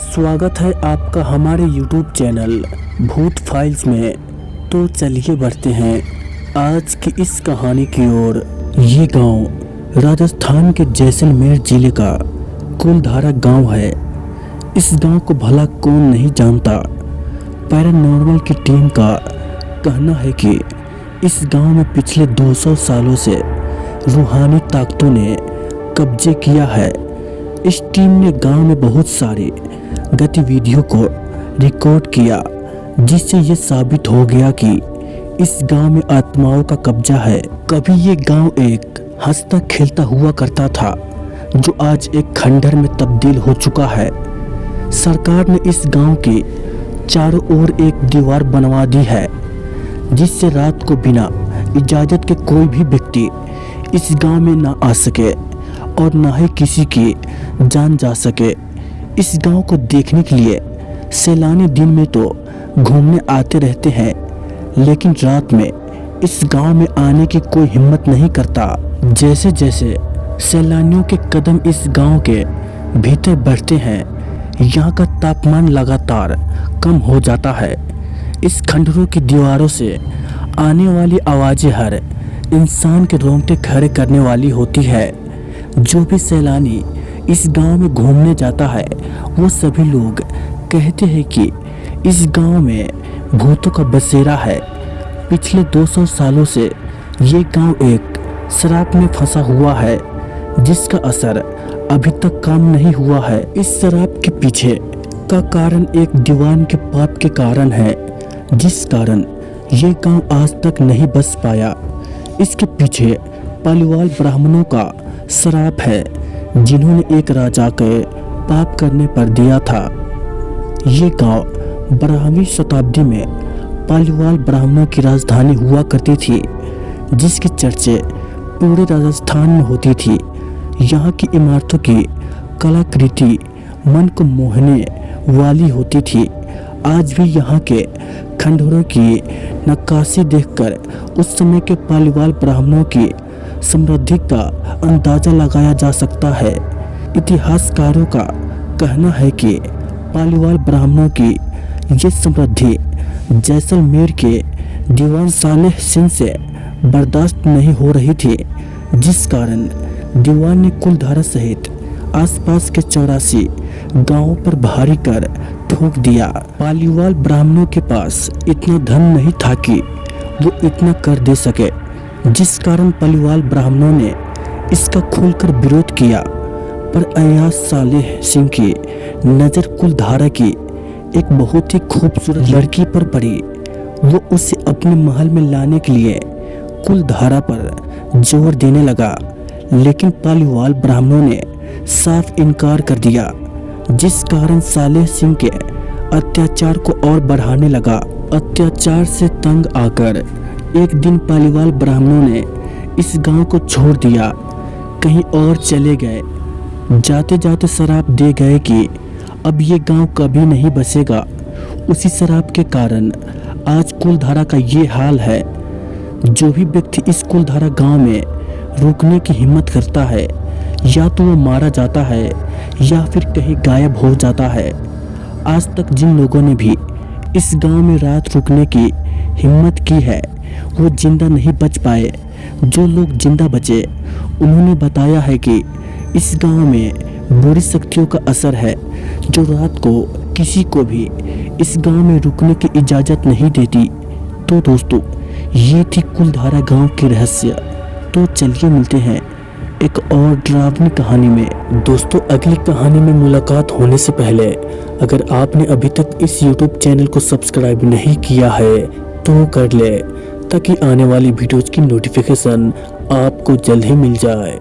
स्वागत है आपका हमारे YouTube चैनल भूत फाइल्स में। तो चलिए बढ़ते हैं आज की इस कहानी की ओर। ये गांव राजस्थान के जैसलमेर जिले का कुलधारा गांव है। इस गांव को भला कौन नहीं जानता। पैरानॉर्मल की टीम का कहना है कि इस गांव में पिछले 200 सालों से रूहानी ताकतों ने कब्जे किया है। इस टीम ने गांव में बहुत सारी गतिविधियों को रिकॉर्ड किया, जिससे ये साबित हो गया कि इस गांव में आत्माओं का कब्जा है। कभी ये गांव एक हंसता खेलता हुआ करता था, जो आज एक खंडहर में तब्दील हो चुका है। सरकार ने इस गांव के चारों ओर एक दीवार बनवा दी है, जिससे रात को बिना इजाजत के कोई भी व्यक्ति इस गांव में ना आ सके और ना ही किसी की जान जा सके। इस गांव को देखने के लिए सैलानी दिन में तो घूमने आते रहते हैं, लेकिन रात में इस गांव में आने की कोई हिम्मत नहीं करता। जैसे जैसे सैलानियों के कदम इस गांव के भीतर बढ़ते हैं, यहाँ का तापमान लगातार कम हो जाता है। इस खंडहरों की दीवारों से आने वाली आवाज़ें हर इंसान के रोंगटे खड़े करने वाली होती है। जो भी सैलानी इस गांव में घूमने जाता है, वो सभी लोग कहते हैं कि इस गांव में भूतों का बसेरा है। पिछले 200 सालों से ये गांव एक शराब में फंसा हुआ है, जिसका असर अभी तक कम नहीं हुआ है। इस शराब के पीछे का कारण एक दीवान के पाप के कारण है, जिस कारण ये गांव आज तक नहीं बस पाया। इसके पीछे पालीवाल ब्राह्मणों का श्राप है, जिन्होंने एक राजा के पाप करने पर दिया था। ये गांव 12वीं शताब्दी में पालीवाल ब्राह्मणों की राजधानी हुआ करती थी, जिसकी चर्चे पूरे राजस्थान में होती थी। यहाँ की इमारतों की कलाकृति मन को मोहने वाली होती थी। आज भी यहाँ के खंडहरों की नक्काशी देखकर उस समय के पालीवाल ब्राह्मणों की समृद्धि का अंदाजा लगाया जा सकता है। इतिहासकारों का कहना है कि पालीवाल ब्राह्मणों की ये समृद्धि जैसलमेर के दीवान सालेह सिंह से बर्दाश्त नहीं हो रही थी, जिस कारण दीवान ने कुलधारा सहित आसपास के 84 गांवों पर भारी कर ठोक दिया। पालीवाल ब्राह्मणों के पास इतना धन नहीं था कि वो इतना कर दे सके, जिस कारण पालीवाल ब्राह्मणों ने इसका खुलकर विरोध किया। पर अयाज सालेह सिंह की नज़र कुलधारा की एक बहुत ही खूबसूरत लड़की पर पड़ी। वो उसे अपने महल में लाने के लिए कुलधारा पर जोर देने लगा, लेकिन पालीवाल ब्राह्मणों ने साफ इनकार कर दिया, जिस कारण सालेह सिंह के अत्याचार को और बढ़ाने लगा। अत्याचार से तंग आकर एक दिन पालीवाल ब्राह्मणों ने इस गांव को छोड़ दिया, कहीं और चले गए। जाते जाते शराब दे गए कि अब ये गांव कभी नहीं बसेगा। उसी शराब के कारण आज कुलधारा का ये हाल है। जो भी व्यक्ति इस कुलधारा गांव में रुकने की हिम्मत करता है, या तो वो मारा जाता है या फिर कहीं गायब हो जाता है। आज तक जिन लोगों ने भी इस गांव में रात रुकने की हिम्मत की है, वो जिंदा नहीं बच पाए। जो लोग जिंदा बचे, उन्होंने बताया है कि इस गांव में बुरी शक्तियों का असर है, जो रात को किसी को भी इस गांव में रुकने की इजाज़त नहीं देती। तो दोस्तों, ये थी कुलधारा गांव के रहस्य। तो चलिए मिलते हैं एक और डरावनी कहानी में। दोस्तों, अगली कहानी में मुलाकात होने से पहले अगर आपने अभी तक इस YouTube चैनल को सब्सक्राइब नहीं किया है तो कर ले, ताकि आने वाली वीडियोज़ की नोटिफिकेशन आपको जल्द ही मिल जाए।